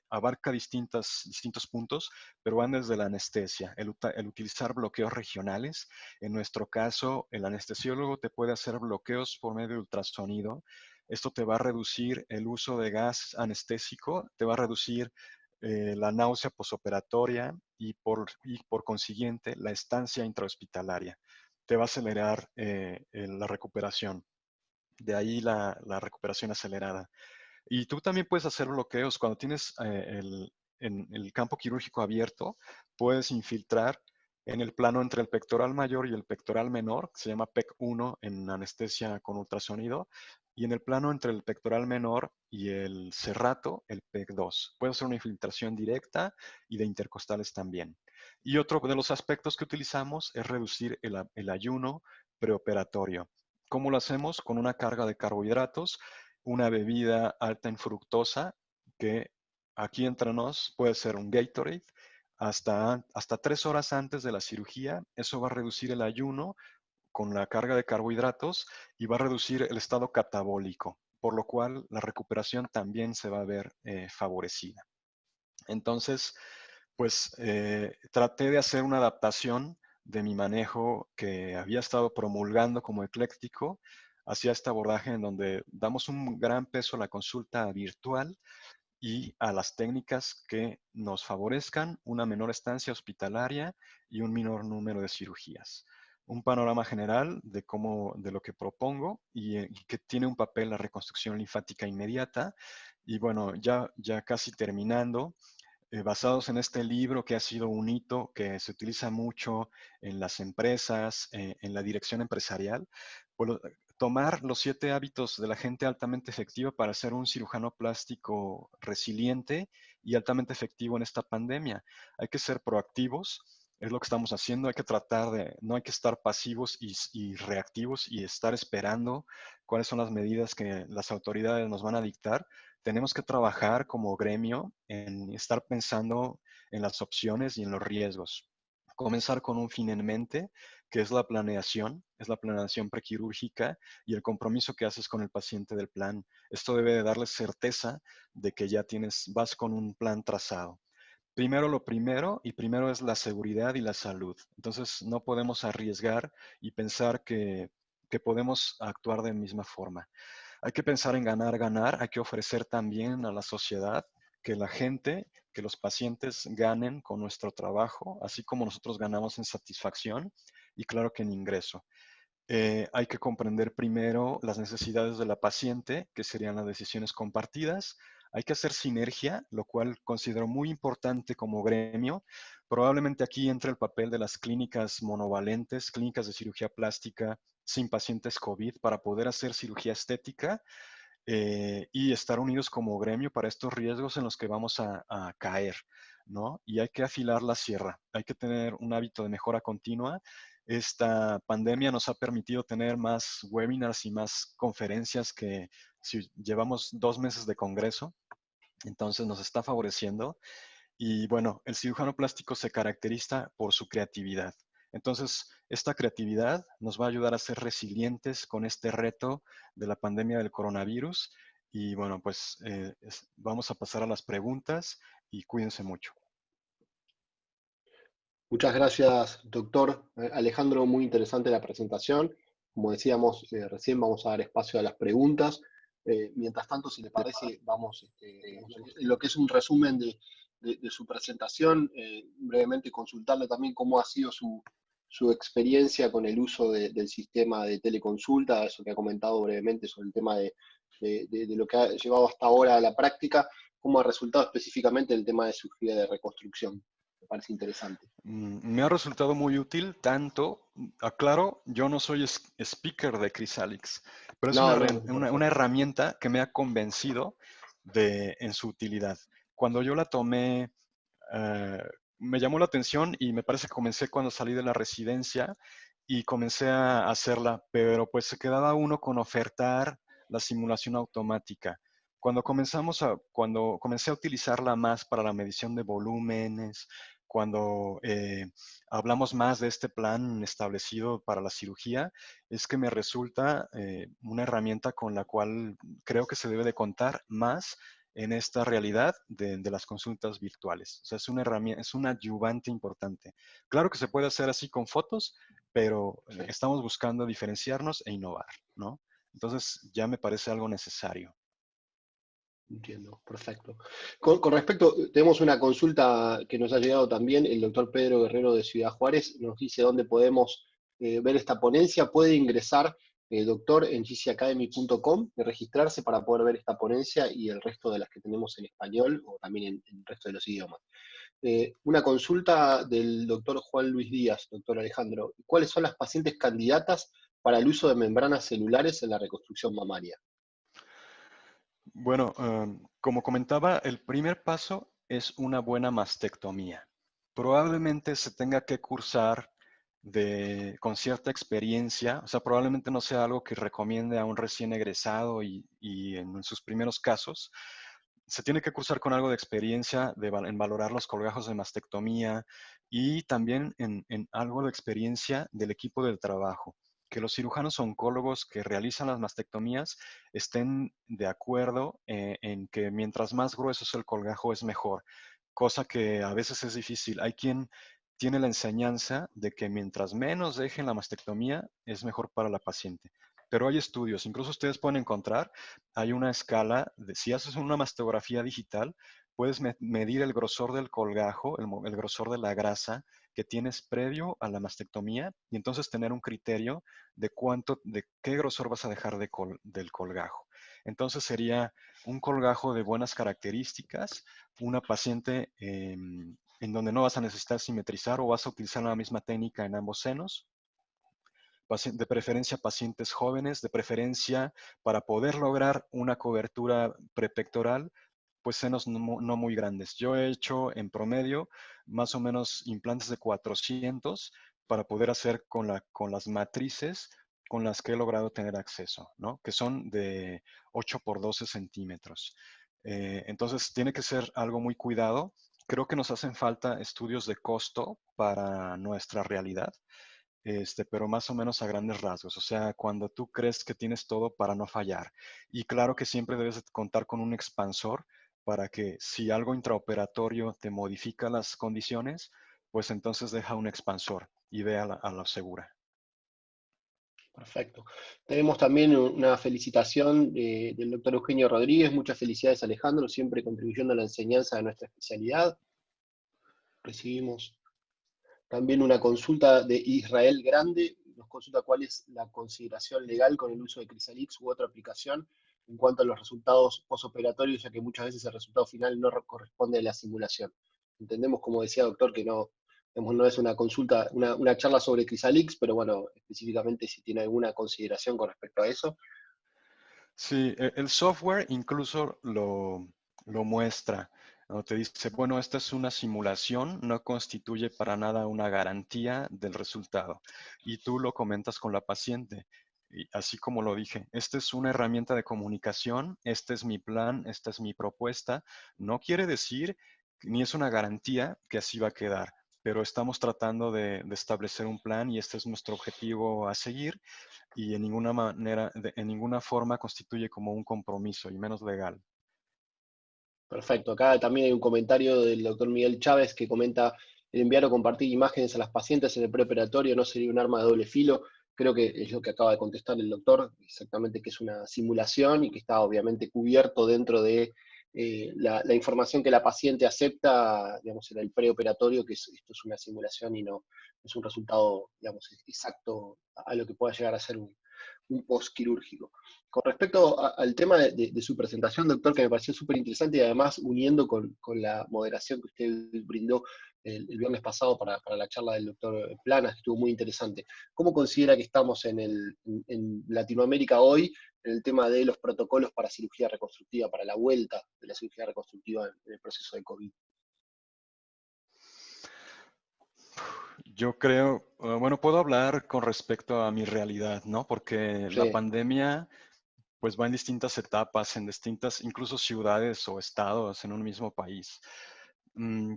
abarca distintos puntos, pero van desde la anestesia, el utilizar bloqueos regionales. En nuestro caso, el anestesiólogo te puede hacer bloqueos por medio de ultrasonido. Esto te va a reducir el uso de gas anestésico, te va a reducir la náusea posoperatoria y por consiguiente la estancia intrahospitalaria. Te va a acelerar la recuperación. De ahí la recuperación acelerada. Y tú también puedes hacer bloqueos. Cuando tienes en el campo quirúrgico abierto, puedes infiltrar en el plano entre el pectoral mayor y el pectoral menor, que se llama PEC 1 en anestesia con ultrasonido, y en el plano entre el pectoral menor y el serrato, el PEC 2. Puedes hacer una infiltración directa y de intercostales también. Y otro de los aspectos que utilizamos es reducir el ayuno preoperatorio. ¿Cómo lo hacemos? Con una carga de carbohidratos, una bebida alta en fructosa, que aquí entre nos puede ser un Gatorade, hasta 3 horas antes de la cirugía. Eso va a reducir el ayuno con la carga de carbohidratos y va a reducir el estado catabólico, por lo cual la recuperación también se va a ver favorecida. Entonces, pues traté de hacer una adaptación de mi manejo que había estado promulgando como ecléctico hacia este abordaje en donde damos un gran peso a la consulta virtual y a las técnicas que nos favorezcan una menor estancia hospitalaria y un menor número de cirugías. Un panorama general de lo que propongo y que tiene un papel la reconstrucción linfática inmediata. Y bueno, ya casi terminando, basados en este libro que ha sido un hito que se utiliza mucho en las empresas, en la dirección empresarial, pues, tomar los 7 hábitos de la gente altamente efectiva para ser un cirujano plástico resiliente y altamente efectivo en esta pandemia. Hay que ser proactivos, Es lo que estamos haciendo. Hay que tratar de, no hay que estar pasivos y reactivos y estar esperando cuáles son las medidas que las autoridades nos van a dictar. Tenemos que trabajar como gremio en estar pensando en las opciones y en los riesgos. Comenzar con un fin en mente, que es la planeación prequirúrgica y el compromiso que haces con el paciente del plan. Esto debe de darle certeza de que ya vas con un plan trazado. Primero lo primero, y primero es la seguridad y la salud. Entonces no podemos arriesgar y pensar que podemos actuar de misma forma. Hay que pensar en ganar, ganar. Hay que ofrecer también a la sociedad que la gente, que los pacientes ganen con nuestro trabajo, así como nosotros ganamos en satisfacción y claro que en ingreso. Hay que comprender primero las necesidades de la paciente, que serían las decisiones compartidas. Hay que hacer sinergia, lo cual considero muy importante como gremio. Probablemente aquí entra el papel de las clínicas monovalentes, clínicas de cirugía plástica sin pacientes COVID para poder hacer cirugía estética y estar unidos como gremio para estos riesgos en los que vamos a caer, ¿no? Y hay que afilar la sierra, hay que tener un hábito de mejora continua. Esta pandemia nos ha permitido tener más webinars y más conferencias que si llevamos 2 meses de congreso, entonces nos está favoreciendo. Y bueno, el cirujano plástico se caracteriza por su creatividad. Entonces, esta creatividad nos va a ayudar a ser resilientes con este reto de la pandemia del coronavirus. Y bueno, pues vamos a pasar a las preguntas y cuídense mucho. Muchas gracias, doctor Alejandro. Muy interesante la presentación. Como decíamos, recién vamos a dar espacio a las preguntas. Mientras tanto, si le parece, vamos, en lo que es un resumen de su presentación, brevemente consultarle también cómo ha sido su experiencia con el uso del sistema de teleconsulta, eso que ha comentado brevemente sobre el tema de lo que ha llevado hasta ahora a la práctica, cómo ha resultado específicamente el tema de su guía de reconstrucción. Me parece interesante. Me ha resultado muy útil, tanto, aclaro, yo no soy speaker de Chrysalix, pero es No, no, una perfecto. herramienta que me ha convencido en su utilidad. Cuando yo la tomé, eh, me llamó la atención y me parece que comencé cuando salí de la residencia y comencé a hacerla, pero pues se quedaba uno con ofertar la simulación automática. Cuando comencé a utilizarla más para la medición de volúmenes, cuando hablamos más de este plan establecido para la cirugía, es que me resulta una herramienta con la cual creo que se debe de contar más en esta realidad de las consultas virtuales. O sea, es una herramienta, es un adyuvante importante. Claro que se puede hacer así con fotos, pero Sí, estamos buscando diferenciarnos e innovar, ¿no? Entonces ya me parece algo necesario. entiendo, perfecto. Con respecto, tenemos una consulta que nos ha llegado también, el doctor Pedro Guerrero de Ciudad Juárez nos dice dónde podemos ver esta ponencia. Puede ingresar, doctor, en gcacademy.com y registrarse para poder ver esta ponencia y el resto de las que tenemos en español o también en el resto de los idiomas. Una consulta del doctor Juan Luis Díaz, doctor Alejandro. ¿Cuáles son las pacientes candidatas para el uso de membranas celulares en la reconstrucción mamaria? Bueno, como comentaba, el primer paso es una buena mastectomía. Probablemente se tenga que cursar con cierta experiencia, o sea, probablemente no sea algo que recomiende a un recién egresado y en sus primeros casos. Se tiene que cursar con algo de experiencia en valorar los colgajos de mastectomía y también en algo de experiencia del equipo del trabajo. Que los cirujanos oncólogos que realizan las mastectomías estén de acuerdo en que mientras más grueso es el colgajo es mejor, cosa que a veces es difícil. Hay quien tiene la enseñanza de que mientras menos dejen la mastectomía es mejor para la paciente. Pero hay estudios, incluso ustedes pueden encontrar, hay una escala, si haces una mastografía digital, puedes medir el grosor del colgajo, el grosor de la grasa que tienes previo a la mastectomía y entonces tener un criterio de qué grosor vas a dejar del colgajo. Entonces sería un colgajo de buenas características, una paciente en donde no vas a necesitar simetrizar o vas a utilizar la misma técnica en ambos senos, de preferencia pacientes jóvenes, de preferencia para poder lograr una cobertura prepectoral, pues senos no muy grandes. Yo he hecho en promedio más o menos implantes de 400 para poder hacer con las matrices con las que he logrado tener acceso, ¿no? Que son de 8 por 12 centímetros. Entonces tiene que ser algo muy cuidado. Creo que nos hacen falta estudios de costo para nuestra realidad, pero más o menos a grandes rasgos. O sea, cuando tú crees que tienes todo para no fallar. Y claro que siempre debes de contar con un expansor para que si algo intraoperatorio te modifica las condiciones, pues entonces deja un expansor y ve a la segura. Perfecto. Tenemos también una felicitación del doctor Eugenio Rodríguez. Muchas felicidades, Alejandro, siempre contribuyendo a la enseñanza de nuestra especialidad. Recibimos también una consulta de Israel Grande. Nos consulta cuál es la consideración legal con el uso de Crisalix u otra aplicación en cuanto a los resultados postoperatorios, ya que muchas veces el resultado final no corresponde a la simulación. Entendemos, como decía doctor, que no, digamos, no es una consulta, una charla sobre Crisalix, pero bueno, específicamente si tiene alguna consideración con respecto a eso. Sí, el software incluso lo muestra, ¿no? Te dice, bueno, esta es una simulación, no constituye para nada una garantía del resultado. Y tú lo comentas con la paciente. Y así como lo dije, esta es una herramienta de comunicación, este es mi plan, esta es mi propuesta. No quiere decir, ni es una garantía que así va a quedar, pero estamos tratando de establecer un plan y este es nuestro objetivo a seguir y en ninguna manera, en ninguna forma constituye como un compromiso, y menos legal. Perfecto. Acá también hay un comentario del doctor Miguel Chávez que comenta: el enviar o compartir imágenes a las pacientes en el preoperatorio no sería un arma de doble filo. Creo que es lo que acaba de contestar el doctor, exactamente, que es una simulación y que está obviamente cubierto dentro de la información que la paciente acepta, digamos, en el preoperatorio, que esto es una simulación y no es un resultado, digamos, exacto a lo que pueda llegar a ser un postquirúrgico. Con respecto al tema de su presentación, doctor, que me pareció súper interesante y además uniendo con la moderación que usted brindó el viernes pasado para la charla del doctor Planas, que estuvo muy interesante. ¿Cómo considera que estamos en Latinoamérica hoy en el tema de los protocolos para cirugía reconstructiva, para la vuelta de la cirugía reconstructiva en el proceso de COVID? Yo creo, bueno, puedo hablar con respecto a mi realidad, ¿no? Porque la Sí, pandemia, pues va en distintas etapas, en distintas, incluso ciudades o estados en un mismo país.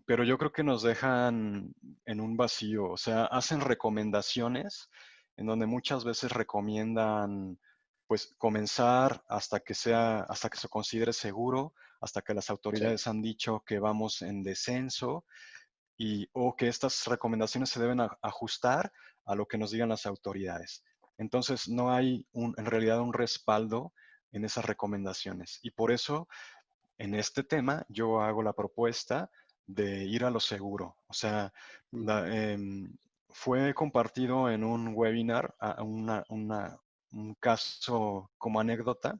Pero yo creo que nos dejan en un vacío, o sea, hacen recomendaciones en donde muchas veces recomiendan, pues, comenzar hasta que se considere seguro, hasta que las sí, autoridades han dicho que vamos en descenso o que estas recomendaciones se deben ajustar a lo que nos digan las autoridades. Entonces, no hay en realidad un respaldo en esas recomendaciones. Y por eso, en este tema, yo hago la propuesta de ir a lo seguro. O sea, mm, fue compartido en un webinar un caso como anécdota,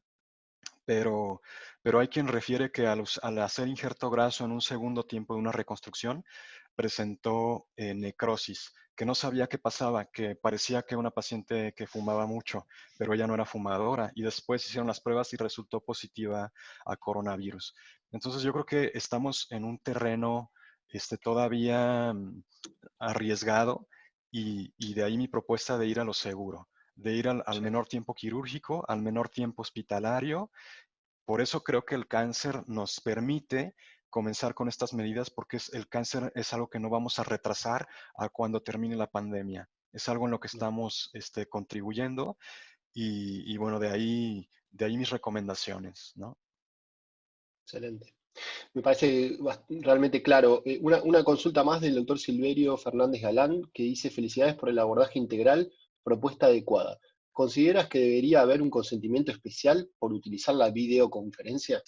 pero, pero hay quien refiere que al hacer injerto graso en un segundo tiempo de una reconstrucción, presentó necrosis, que no sabía qué pasaba, que parecía que una paciente que fumaba mucho, pero ella no era fumadora, y después hicieron las pruebas y resultó positiva a coronavirus. Entonces yo creo que estamos en un terreno todavía arriesgado y de ahí mi propuesta de ir a lo seguro, de ir al sí. menor tiempo quirúrgico, al menor tiempo hospitalario. Por eso creo que el cáncer nos permite comenzar con estas medidas porque el cáncer es algo que no vamos a retrasar a cuando termine la pandemia. Es algo en lo que estamos contribuyendo y bueno, de ahí mis recomendaciones, ¿no? Excelente. Me parece realmente claro. Una consulta más del doctor Silverio Fernández Galán, que dice: felicidades por el abordaje integral, propuesta adecuada. ¿Consideras que debería haber un consentimiento especial por utilizar la videoconferencia?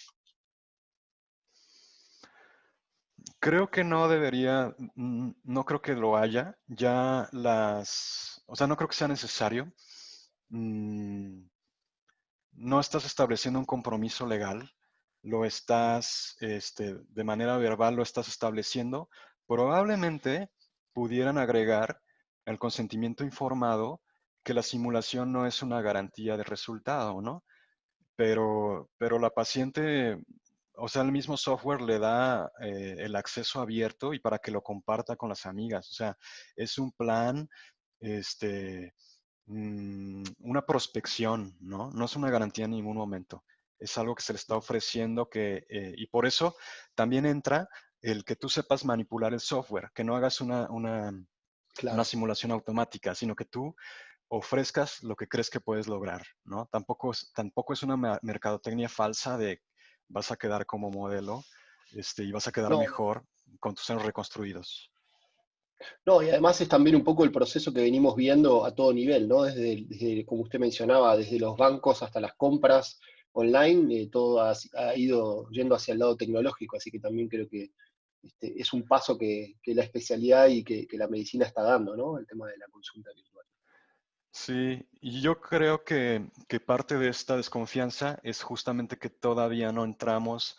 Creo que no debería, no creo que lo haya. O sea, no creo que sea necesario. Mm, no estás estableciendo un compromiso legal, lo estás, de manera verbal lo estás estableciendo. Probablemente pudieran agregar el consentimiento informado que la simulación no es una garantía de resultado, ¿no? Pero la paciente o sea, el mismo software le da el acceso abierto y para que lo comparta con las amigas. O sea, es un plan, este, una prospección, ¿no? No es una garantía en ningún momento. Es algo que se le está ofreciendo y por eso también entra el que tú sepas manipular el software, que no hagas una Claro. simulación automática, sino que tú ofrezcas lo que crees que puedes lograr, ¿no? Tampoco es una mercadotecnia falsa de vas a quedar como modelo, y vas a quedar No, mejor con tus senos reconstruidos. no, y además es también un poco el proceso que venimos viendo a todo nivel, ¿no? Desde, como usted mencionaba, desde los bancos hasta las compras online, todo ha ido yendo hacia el lado tecnológico, así que también creo que es un paso que la especialidad y que la medicina está dando, ¿no? El tema de la consulta virtual. Sí, y yo creo que parte de esta desconfianza es justamente que todavía no entramos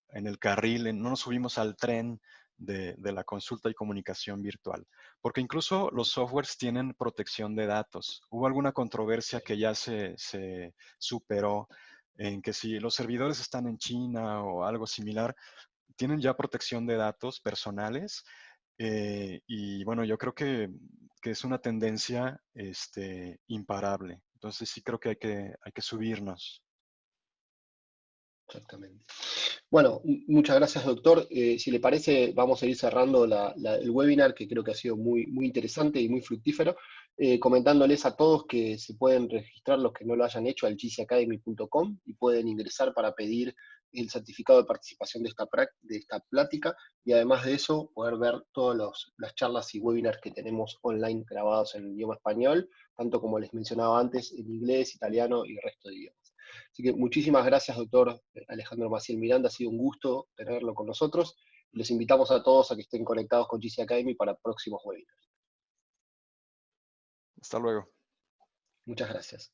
en el carril, no nos subimos al tren de la consulta y comunicación virtual, porque incluso los softwares tienen protección de datos. Hubo alguna controversia que ya se superó en que si los servidores están en China o algo similar, tienen ya protección de datos personales. Y bueno, yo creo que es una tendencia imparable. Entonces sí creo que hay que subirnos. Exactamente. Bueno, muchas gracias, doctor. Si le parece, vamos a ir cerrando el webinar, que creo que ha sido muy, muy interesante y muy fructífero, comentándoles a todos que se pueden registrar los que no lo hayan hecho al gcacademy.com y pueden ingresar para pedir el certificado de participación de esta plática y además de eso poder ver todas las charlas y webinars que tenemos online grabados en el idioma español, tanto como les mencionaba antes, en inglés, italiano y el resto de idiomas. Así que muchísimas gracias, doctor Alejandro Maciel Miranda. Ha sido un gusto tenerlo con nosotros. Les invitamos a todos a que estén conectados con GC Academy para próximos webinars. Hasta luego. Muchas gracias.